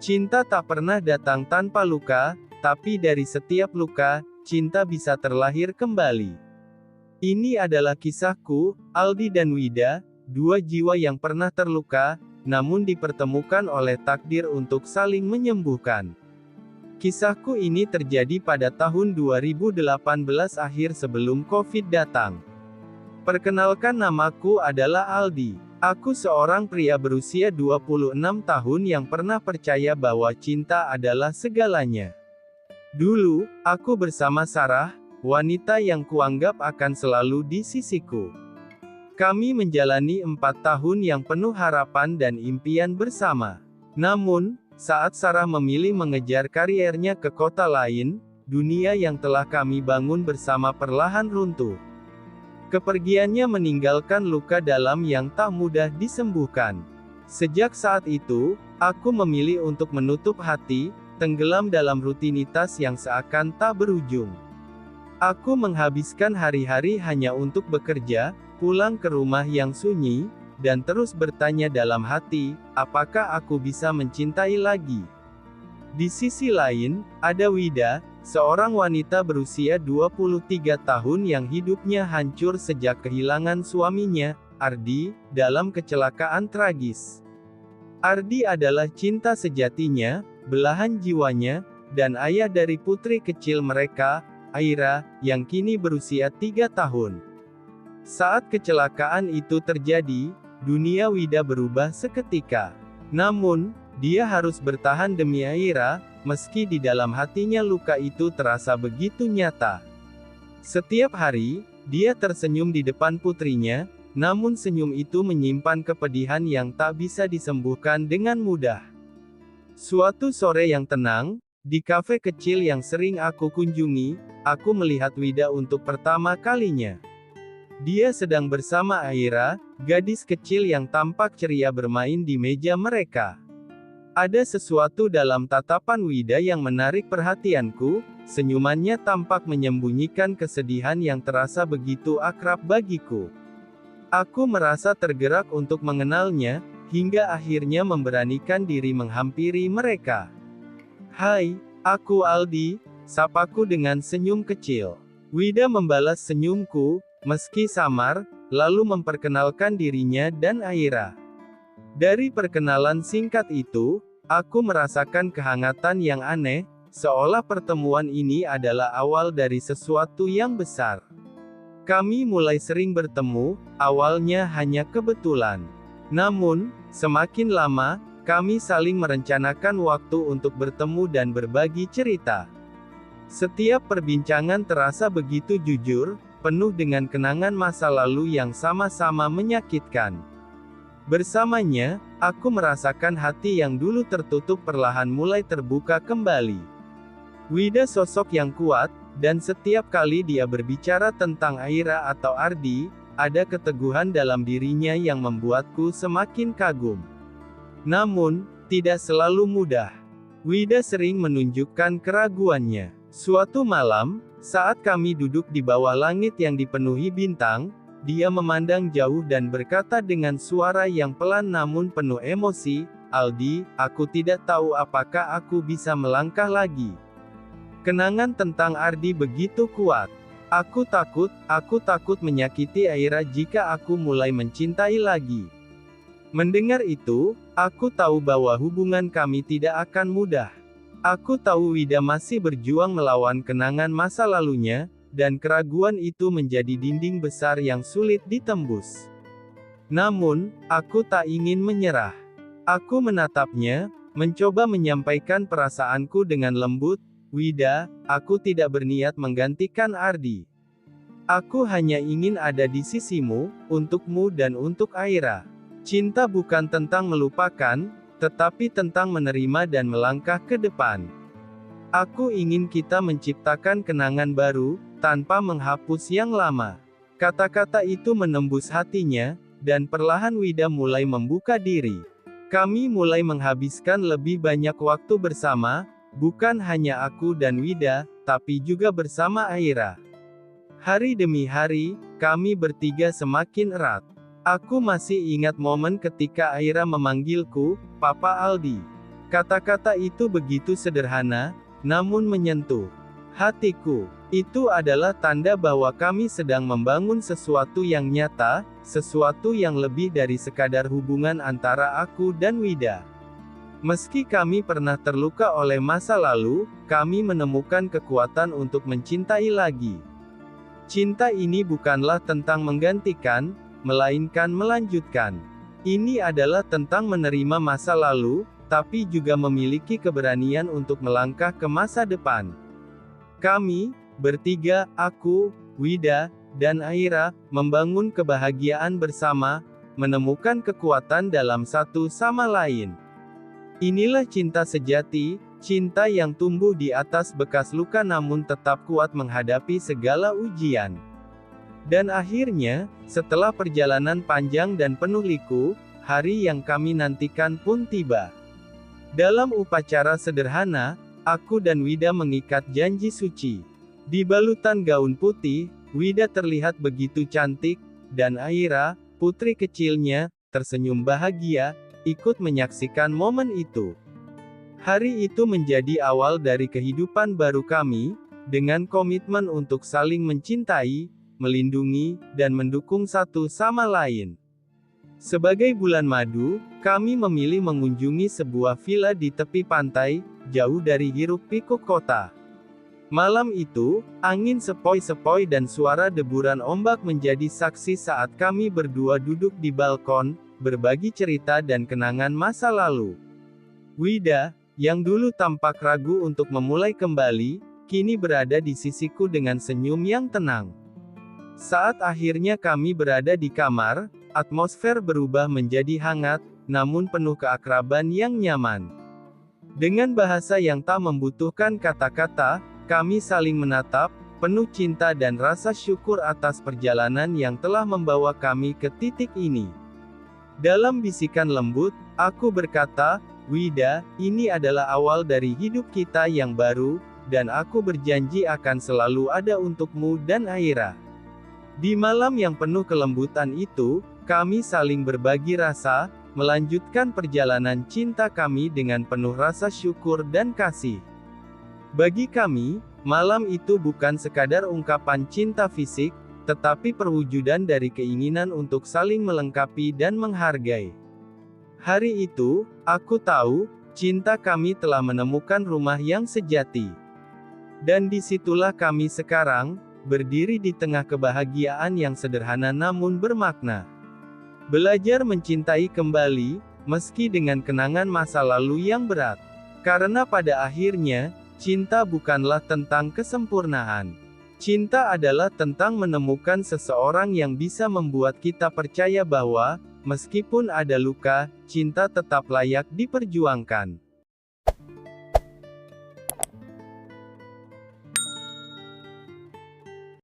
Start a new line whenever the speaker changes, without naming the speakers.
Cinta tak pernah datang tanpa luka, tapi dari setiap luka, cinta bisa terlahir kembali. Ini adalah kisahku, Aldi dan Wida, dua jiwa yang pernah terluka, namun dipertemukan oleh takdir untuk saling menyembuhkan. Kisahku ini terjadi pada tahun 2018 akhir sebelum Covid datang. Perkenalkan, namaku adalah Aldi. Aku seorang pria berusia 26 tahun yang pernah percaya bahwa cinta adalah segalanya. Dulu, aku bersama Sarah, wanita yang kuanggap akan selalu di sisiku. Kami menjalani 4 tahun yang penuh harapan dan impian bersama. Namun, saat Sarah memilih mengejar kariernya ke kota lain, dunia yang telah kami bangun bersama perlahan runtuh. Kepergiannya meninggalkan luka dalam yang tak mudah disembuhkan. Sejak saat itu, aku memilih untuk menutup hati, tenggelam dalam rutinitas yang seakan tak berujung. Aku menghabiskan hari-hari hanya untuk bekerja, pulang ke rumah yang sunyi, dan terus bertanya dalam hati, apakah aku bisa mencintai lagi? Di sisi lain, ada Wida, seorang wanita berusia 23 tahun yang hidupnya hancur sejak kehilangan suaminya, Ardi, dalam kecelakaan tragis. Ardi adalah cinta sejatinya, belahan jiwanya, dan ayah dari putri kecil mereka, Aira, yang kini berusia 3 tahun. Saat kecelakaan itu terjadi, dunia Wida berubah seketika. Namun, dia harus bertahan demi Aira, meski di dalam hatinya luka itu terasa begitu nyata. Setiap hari, dia tersenyum di depan putrinya, namun senyum itu menyimpan kepedihan yang tak bisa disembuhkan dengan mudah. Suatu sore yang tenang, di kafe kecil yang sering aku kunjungi, aku melihat Wida untuk pertama kalinya. Dia sedang bersama Aira, gadis kecil yang tampak ceria bermain di meja mereka. Ada sesuatu dalam tatapan Wida yang menarik perhatianku, senyumannya tampak menyembunyikan kesedihan yang terasa begitu akrab bagiku. Aku merasa tergerak untuk mengenalnya, hingga akhirnya memberanikan diri menghampiri mereka. "Hai, aku Aldi," sapaku dengan senyum kecil. Wida membalas senyumku, meski samar, lalu memperkenalkan dirinya dan Aira. Dari perkenalan singkat itu, aku merasakan kehangatan yang aneh, seolah pertemuan ini adalah awal dari sesuatu yang besar. Kami mulai sering bertemu, awalnya hanya kebetulan. Namun, semakin lama, kami saling merencanakan waktu untuk bertemu dan berbagi cerita. Setiap perbincangan terasa begitu jujur, penuh dengan kenangan masa lalu yang sama-sama menyakitkan. Bersamanya, aku merasakan hati yang dulu tertutup perlahan mulai terbuka kembali. Wida sosok yang kuat, dan setiap kali dia berbicara tentang Aira atau Ardi, ada keteguhan dalam dirinya yang membuatku semakin kagum. Namun, tidak selalu mudah. Wida sering menunjukkan keraguannya. Suatu malam, saat kami duduk di bawah langit yang dipenuhi bintang, dia memandang jauh dan berkata dengan suara yang pelan namun penuh emosi, "Aldi, aku tidak tahu apakah aku bisa melangkah lagi. Kenangan tentang Ardi begitu kuat. Aku takut menyakiti Aira jika aku mulai mencintai lagi." Mendengar itu, aku tahu bahwa hubungan kami tidak akan mudah. Aku tahu Wida masih berjuang melawan kenangan masa lalunya, dan keraguan itu menjadi dinding besar yang sulit ditembus. Namun, aku tak ingin menyerah. Aku menatapnya, mencoba menyampaikan perasaanku dengan lembut, "Wida, aku tidak berniat menggantikan Ardi. Aku hanya ingin ada di sisimu, untukmu dan untuk Aira. Cinta bukan tentang melupakan, tetapi tentang menerima dan melangkah ke depan. Aku ingin kita menciptakan kenangan baru, tanpa menghapus yang lama." Kata-kata itu menembus hatinya, dan perlahan Wida mulai membuka diri. Kami mulai menghabiskan lebih banyak waktu bersama, bukan hanya aku dan Wida, tapi juga bersama Aira. Hari demi hari, kami bertiga semakin erat. Aku masih ingat momen ketika Aira memanggilku, "Papa Aldi." Kata-kata itu begitu sederhana, namun menyentuh hatiku. Itu adalah tanda bahwa kami sedang membangun sesuatu yang nyata, sesuatu yang lebih dari sekadar hubungan antara aku dan Wida. Meski kami pernah terluka oleh masa lalu, kami menemukan kekuatan untuk mencintai lagi. Cinta ini bukanlah tentang menggantikan, melainkan melanjutkan. Ini adalah tentang menerima masa lalu, tapi juga memiliki keberanian untuk melangkah ke masa depan. Kami, bertiga, aku, Wida, dan Aira, membangun kebahagiaan bersama, menemukan kekuatan dalam satu sama lain. Inilah cinta sejati, cinta yang tumbuh di atas bekas luka namun tetap kuat menghadapi segala ujian. Dan akhirnya, setelah perjalanan panjang dan penuh liku, hari yang kami nantikan pun tiba. Dalam upacara sederhana, aku dan Wida mengikat janji suci. Di balutan gaun putih, Wida terlihat begitu cantik, dan Aira, putri kecilnya, tersenyum bahagia, ikut menyaksikan momen itu. Hari itu menjadi awal dari kehidupan baru kami, dengan komitmen untuk saling mencintai, melindungi, dan mendukung satu sama lain. Sebagai bulan madu, kami memilih mengunjungi sebuah villa di tepi pantai, jauh dari hiruk-pikuk kota. Malam itu, angin sepoi-sepoi dan suara deburan ombak menjadi saksi saat kami berdua duduk di balkon, berbagi cerita dan kenangan masa lalu. Wida, yang dulu tampak ragu untuk memulai kembali, kini berada di sisiku dengan senyum yang tenang. Saat akhirnya kami berada di kamar, atmosfer berubah menjadi hangat, namun penuh keakraban yang nyaman. Dengan bahasa yang tak membutuhkan kata-kata, kami saling menatap, penuh cinta dan rasa syukur atas perjalanan yang telah membawa kami ke titik ini. Dalam bisikan lembut, aku berkata, Wida, ini adalah awal dari hidup kita yang baru, dan aku berjanji akan selalu ada untukmu dan Aira. Di malam yang penuh kelembutan itu, kami saling berbagi rasa, melanjutkan perjalanan cinta kami dengan penuh rasa syukur dan kasih. Bagi kami, malam itu bukan sekadar ungkapan cinta fisik, tetapi perwujudan dari keinginan untuk saling melengkapi dan menghargai. Hari itu, aku tahu, cinta kami telah menemukan rumah yang sejati. Dan disitulah kami sekarang, berdiri di tengah kebahagiaan yang sederhana namun bermakna. Belajar mencintai kembali, meski dengan kenangan masa lalu yang berat. Karena pada akhirnya, cinta bukanlah tentang kesempurnaan. Cinta adalah tentang menemukan seseorang yang bisa membuat kita percaya bahwa, meskipun ada luka, cinta tetap layak diperjuangkan.